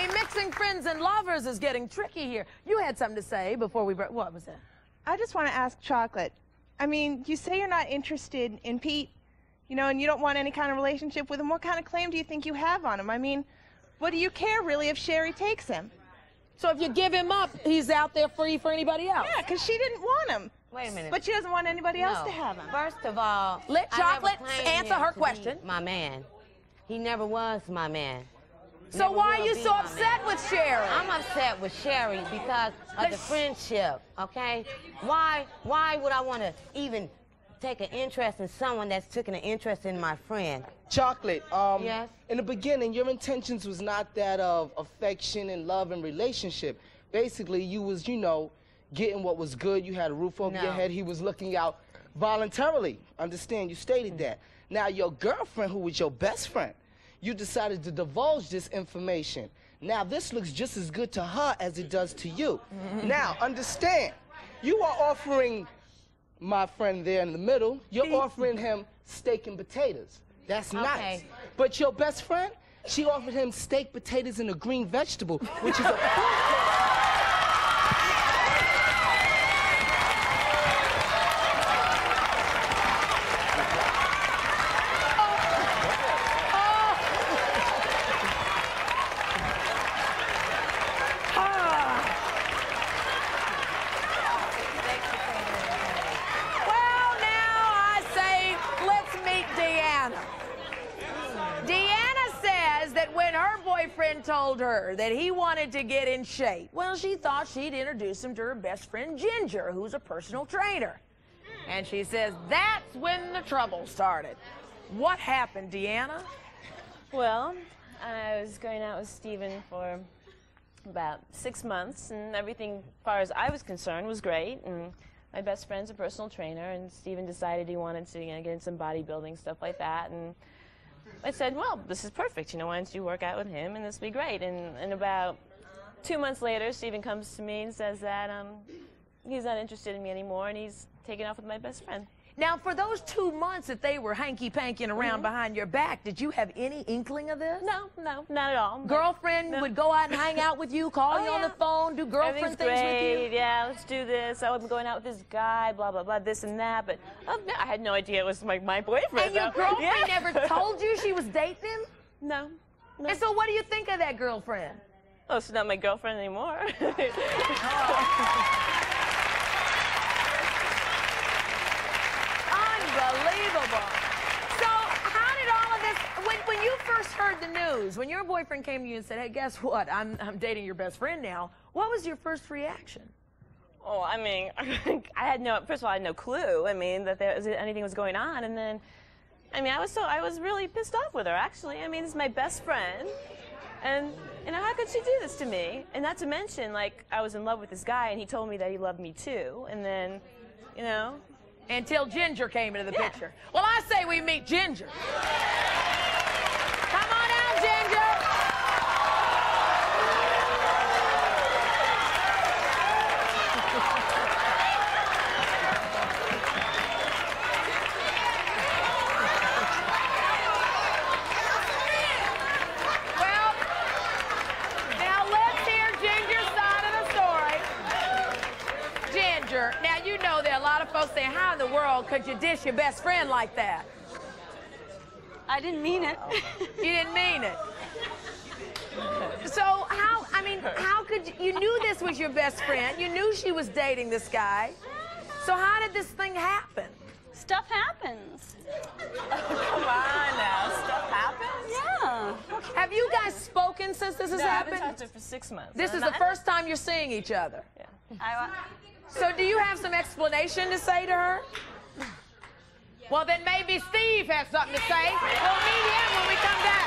mean, mixing friends and lovers is getting tricky here. You had something to say before we broke. What was that? I just want to ask Chocolate. I mean, you say you're not interested in Pete, you know, and you don't want any kind of relationship with him. What kind of claim do you think you have on him? I mean, what do you care, really, if Sherry takes him? So if you give him up, he's out there free for anybody else? Yeah, because she didn't want him. Wait a minute. But she doesn't want anybody else to have him. First of all, let Chocolate answer her question. My man. He never was my man. So why are you so upset with Sherry? I'm upset with Sherry because of the friendship, okay? Why would I want to even take an interest in someone that's taking an interest in my friend? Chocolate, yes? In the beginning, your intentions was not that of affection and love and relationship. Basically, you was, you know, getting what was good. You had a roof over your head. He was looking out voluntarily. Understand, you stated that. Now, your girlfriend, who was your best friend, you decided to divulge this information. Now, this looks just as good to her as it does to you. Now, understand, you are offering my friend there in the middle, you're offering him steak and potatoes. That's nice. But your best friend, she offered him steak, potatoes, and a green vegetable, which is a... Told her that he wanted to get in shape. Well, she thought she'd introduce him to her best friend Ginger, who's a personal trainer. And she says that's when the trouble started. What happened, Deanna? Well, I was going out with Steven for about 6 months, and everything, as far as I was concerned, was great. And my best friend's a personal trainer, and Steven decided he wanted to, you know, get in some bodybuilding, stuff like that. And I said, well, this is perfect. You know, why don't you work out with him, and this will be great. And about 2 months later, Steven comes to me and says that he's not interested in me anymore, and he's taken off with my best friend. Now, for those 2 months that they were hanky-panking around behind your back, did you have any inkling of this? No, not at all. Girlfriend would go out and hang out with you, call you on the phone, do girlfriend things with you? Yeah, let's do this. I was going out with this guy, blah, blah, blah, this and that. But I had no idea it was my boyfriend. And your girlfriend never told you she was dating him? No. And so what do you think of that girlfriend? Oh, she's not my girlfriend anymore. Unbelievable. So how did all of this, when you first heard the news, when your boyfriend came to you and said, hey, guess what, I'm dating your best friend now, what was your first reaction? Oh, I mean, first of all, I had no clue, I mean, that anything was going on. And then, I mean, I was really pissed off with her, actually. I mean, this is my best friend. And, you know, how could she do this to me? And not to mention, like, I was in love with this guy, and he told me that he loved me, too. And then, you know. Until Ginger came into the picture. Well, I say we meet Ginger. Come on out, Ginger. Well, now let's hear Ginger's side of the story. Ginger, now you know there are a lot of folks saying, how in the world could you dish your best friend like that? I didn't mean it. You didn't mean it. So how could you knew this was your best friend. You knew she was dating this guy. So how did this thing happen? Stuff happens. Come on now, stuff happens? Yeah. Have you guys spoken since this has happened? I've been talking to her for 6 months. This is the first time you're seeing each other. Yeah. So do you have some explanation to say to her? Well, then maybe Steve has something to say. We'll meet him when we come back.